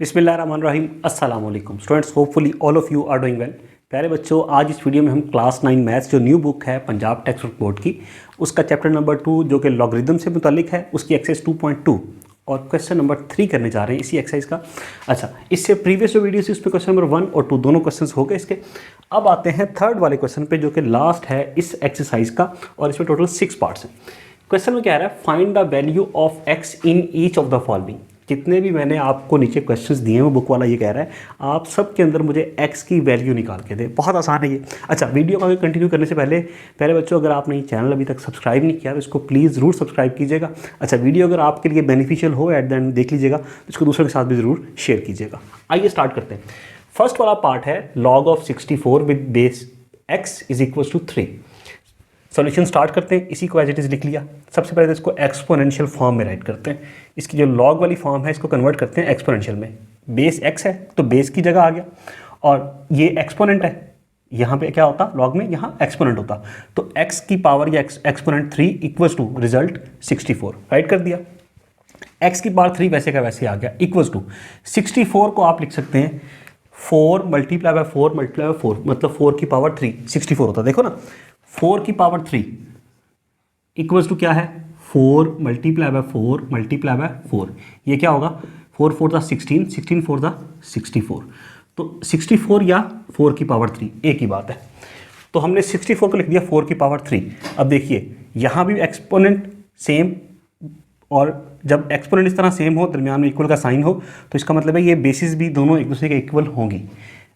बिस्मिल्लाहिर्रहमानिर्रहीम अस्सलाम वालेकुम students, hopefully all of you are doing well. प्यारे बच्चों, आज इस वीडियो में हम क्लास 9 मैथ्स जो न्यू बुक है पंजाब टेक्स्ट बुक बोर्ड की, उसका चैप्टर नंबर 2 जो कि लॉगरिदम से मुतालिक है, उसकी एक्सरसाइज 2.2 और क्वेश्चन नंबर 3 करने जा रहे हैं इसी एक्सरसाइज का। अच्छा, इससे प्रीवियस जो वीडियो थी उस पर क्वेश्चन नंबर 1 और 2 दोनों क्वेश्चन हो गए इसके। अब आते हैं थर्ड वाले क्वेश्चन पे जो कि लास्ट है इस एक्सरसाइज का, और इसमें टोटल 6 पार्ट्स हैं। क्वेश्चन में क्या रहा है, find the value of x in each of the following. जितने भी मैंने आपको नीचे क्वेश्चंस दिए हैं वो बुक वाला ये कह रहा है आप सब के अंदर मुझे x की वैल्यू निकाल के दे। बहुत आसान है ये। अच्छा, वीडियो को आगे कंटिन्यू करने से पहले प्यारे बच्चों, अगर आपने ये चैनल अभी तक सब्सक्राइब नहीं किया तो इसको प्लीज़ ज़रूर सब्सक्राइब कीजिएगा। अच्छा, वीडियो अगर आपके लिए बेनिफिशियल हो एट द एंड देख लीजिएगा तो इसको दूसरों के साथ भी ज़रूर शेयर कीजिएगा। आइए स्टार्ट करते हैं। फर्स्ट वाला पार्ट है log of 64 with base x is equal to 3। Solution start करते हैं। इसी को एज इट इज़ लिख लिया। सबसे पहले तो इसको एक्सपोनेंशियल फॉर्म में राइट करते हैं। इसकी जो लॉग वाली फॉर्म है इसको कन्वर्ट करते हैं एक्सपोनेंशियल में। बेस x है तो बेस की जगह आ गया, और ये एक्सपोनेंट है, यहाँ पे क्या होता लॉग में, यहाँ एक्सपोनेंट होता, तो x की पावर या exponent 3 equals to result 64 write कर दिया। x की पावर 3 वैसे का वैसे आ गया इक्वल्स टू 64 को आप लिख सकते हैं 4 मल्टीप्लाई बाय 4 मल्टीप्लाई बाय 4, मतलब 4 की पावर 3 64 होता। देखो ना, 4 की पावर 3 इक्वल्स टू क्या है, 4 मल्टीप्लाई बाय 4 मल्टीप्लाई बाय 4। ये क्या होगा, 4 4 दा 16, 16 4 दा 64, तो 64 या 4 की पावर 3 एक ही बात है। तो हमने 64 को लिख दिया 4 की पावर 3। अब देखिए यहाँ भी एक्सपोनेंट सेम, और जब एक्सपोनेंट इस तरह सेम हो, दरमियान में इक्वल का साइन हो, तो इसका मतलब है ये बेसिस भी दोनों एक दूसरे के इक्वल होंगी।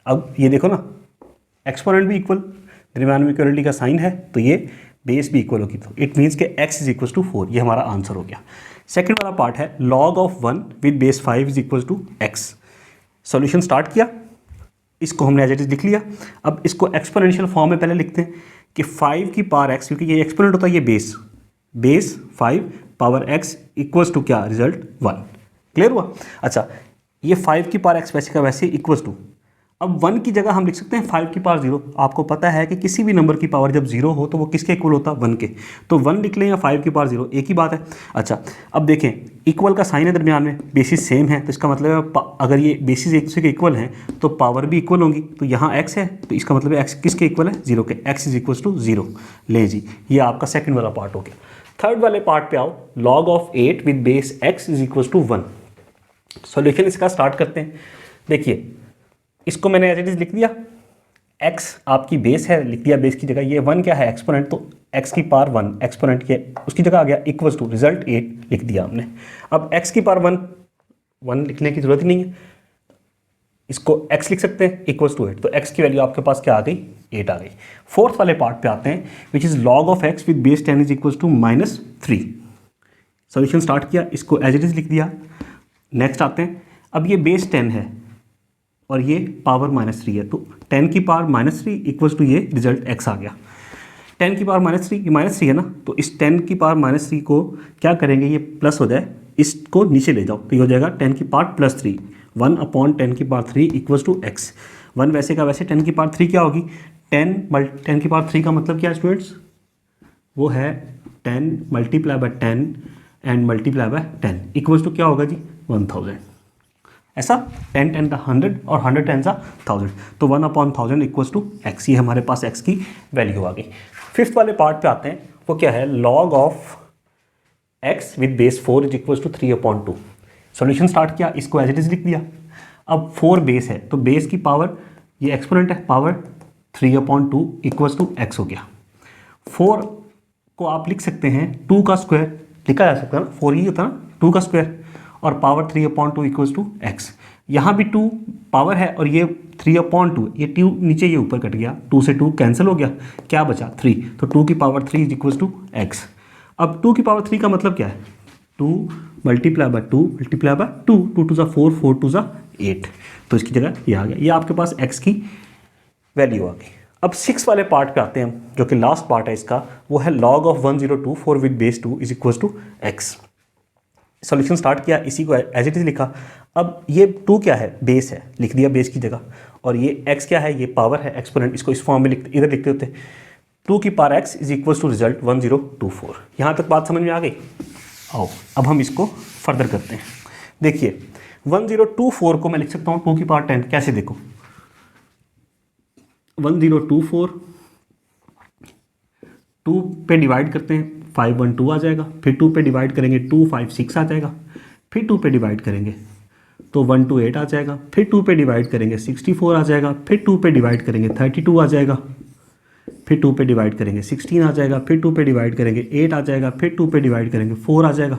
अब ये देखो ना, एक्सपोनेंट भी इक्वल, दरमियान में इक्वलिटी का साइन है, तो ये बेस भी इक्वल होगी, तो इट मीन्स के x इज इक्वल टू 4। ये हमारा आंसर हो गया। सेकंड वाला पार्ट है log of 1 with base 5 is equal to x। Solution start किया, इसको हमने एज इट इज लिख लिया। अब इसको एक्सपोनेंशियल फॉर्म में पहले लिखते हैं कि 5 की पावर x, क्योंकि ये एक्सपोनेंट होता है, ये base 5 power x equals to क्या, रिजल्ट 1। क्लियर हुआ। अच्छा, ये 5 की पावर x वैसे का वैसे इक्वल्स टू, अब 1 की जगह हम लिख सकते हैं 5 की पावर 0। आपको पता है कि किसी भी नंबर की पावर जब 0 हो तो वो किसके इक्वल होता है, 1 के। तो 1 लिख लें या 5 की पावर 0, एक ही बात है। अच्छा, अब देखें इक्वल का साइन है दरमियान में, बेसिस सेम है, तो इसका मतलब है अगर ये बेसिस एक दूसरे के इक्वल हैं तो पावर भी इक्वल होंगी। तो यहाँ x है तो इसका मतलब है x किसके इक्वल है, 0 के। x is equal to 0। ले जी, ये आपका सेकेंड वाला पार्ट हो गया। थर्ड वाले पार्ट पे आओ, log of 8 with base x is equal to 1। Solution इसका स्टार्ट करते हैं। देखिए, इसको मैंने एज इट इज लिख दिया, x आपकी बेस है, लिख दिया बेस की जगह। ये 1 क्या है, एक्सपोनेंट, तो x की पावर 1 एक्सपोनेंट के उसकी जगह आ गया इक्वल्स टू रिजल्ट 8 लिख दिया हमने। अब x की पावर 1 लिखने की जरूरत ही नहीं है, इसको x लिख सकते हैं इक्वल्स टू 8, तो x की वैल्यू आपके पास क्या आ गई, 8 आ गई। फोर्थ वाले पार्ट पे आते हैं which is log of x with base 10 is equals to -3। Solution start किया, इसको एज इट इज लिख दिया। नेक्स्ट आते हैं, अब ये बेस 10 है और ये पावर -3 है, तो 10 की पावर -3 इक्वल्स टू ये रिजल्ट x आ गया। 10 की पावर -3, ये -3 है ना, तो इस 10 की पावर -3 को क्या करेंगे, ये प्लस हो जाए, इसको नीचे ले जाओ तो ये हो जाएगा 10 की पावर +3, 1/10 की पावर 3 इक्वल्स टू x। 1 वैसे का वैसे, 10 की पावर 3 क्या होगी, 10 की पावर 3 का मतलब क्या है स्टूडेंट्स, वो है 10 multiply by 10 and multiply by 10 equals to क्या होगा जी, 1000। ऐसा 10 10 दा 100 और 100 10 दा 1000, तो 1/1000 इक्वल्स टू x। ये हमारे पास x की वैल्यू आ गई। फिफ्थ वाले पार्ट पे आते हैं, वो क्या है, log of x with base 4 is equals to 3/2। Solution start किया, इसको एज इट इज लिख दिया। अब 4 बेस है तो बेस की पावर, ये एक्सपोनेंट है, पावर 3/2 इक्वल्स टू x हो गया। 4 को आप लिख सकते हैं 2 का स्क्वायर, लिखा जा सकता है ना, 4 ही होता है ना, 2 का स्क्वायर, और पावर 3/2 इक्वल्स टू x। यहाँ भी 2 पावर है और ये 3/2, ये 2 नीचे ये ऊपर कट गया, 2 से 2 कैंसिल हो गया, क्या बचा 3, तो 2 की power 3 is equals to x। अब 2 की पावर 3 का मतलब क्या है, 2 मल्टीप्लाई बाय 2 मल्टीप्लाई बाय 2, 2 2 4 4 2 8, तो इसकी जगह ये आ गया। ये आपके पास x की वैल्यू आ गई। अब 6 वाले पार्ट पे आते हैं हम, जो कि लास्ट पार्ट है इसका, वो है log of 1024 with base 2 is equals to x। Solution start किया, इसी को एज इट इज लिखा। अब ये 2 क्या है, बेस है, लिख दिया बेस की जगह, और ये x क्या है, ये पावर है, एक्सपोनेंट, इसको इस फॉर्म में इधर लिखते होते। 2 की power x is equals to result 1024। यहाँ तक बात समझ में आ गई। आओ अब हम इसको फर्दर करते हैं। देखिए 1024 को मैं लिख सकता हूँ 2 की पावर 10, कैसे देखो 1024 2 पे डिवाइड करते हैं 512 आ जाएगा, फिर 2 पे डिवाइड करेंगे 256 आ जाएगा, फिर 2 पे डिवाइड करेंगे तो 128 आ जाएगा, फिर 2 पे डिवाइड करेंगे 64 आ जाएगा, फिर 2 पे डिवाइड करेंगे 32 आ जाएगा, फिर 2 पे डिवाइड करेंगे 16 आ जाएगा, फिर 2 पे डिवाइड करेंगे 8 आ जाएगा, फिर 2 पे डिवाइड करेंगे 4 आ जाएगा,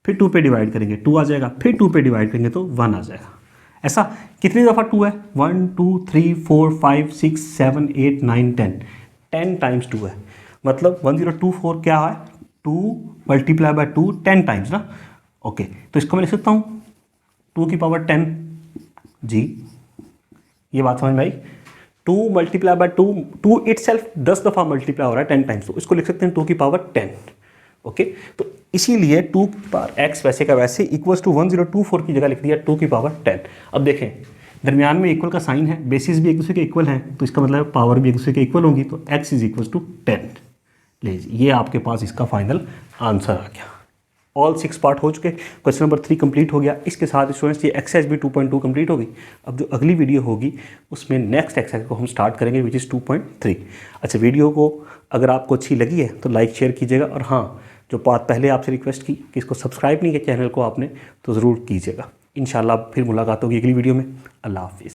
फिर 2 पे डिवाइड करेंगे 2 आ जाएगा, फिर 2 पे डिवाइड करेंगे तो 1 आ जाएगा। ऐसा कितनी दफ़ा 2 है? 1 2 3 4 5 6 7 8 9 10 टाइम्स 2 है। मतलब 1024 क्या है? 2 मल्टीप्लाई बाय 2 10 टाइम्स ना। ओके, तो इसको मैं लिख सकता हूँ 2 की पावर 10 जी, ये बात समझ में आई। 2 मल्टीप्लाई बाय 2 इट सेल्फ 10 दफ़ा मल्टीप्लाई हो रहा है 10 टाइम्स, तो इसको लिख सकते हैं 2 की पावर 10। ओके, तो इसीलिए 2 की पावर x वैसे का वैसे इक्वल्स टू 1024 की जगह लिख दिया 2 की पावर 10। अब देखें दरमियान में इक्वल का साइन है, बेसिस भी एक दूसरे के इक्वल हैं, तो इसका मतलब पावर भी एक दूसरे के इक्वल होंगी, तो x इज इक्वल्स टू 10। लीजिए ये आपके पास इसका फाइनल आंसर आ गया। ऑल 6 पार्ट हो चुके, क्वेश्चन नंबर 3 कंप्लीट हो गया। इसके साथ स्टूडेंट्स ये एक्सरसाइज भी 2.2 कंप्लीट होगी। अब जो अगली वीडियो होगी उसमें नेक्स्ट एक्सरसाइज को हम स्टार्ट करेंगे विच इज़ 2.3। अच्छा, वीडियो को अगर आपको अच्छी लगी है तो लाइक शेयर कीजिएगा, और हाँ, जो बात पहले आपसे रिक्वेस्ट की कि इसको सब्सक्राइब नहीं किया चैनल को आपने, तो ज़रूर कीजिएगा। इंशाल्लाह फिर मुलाकात होगी अगली वीडियो में। अल्लाह हाफिज़।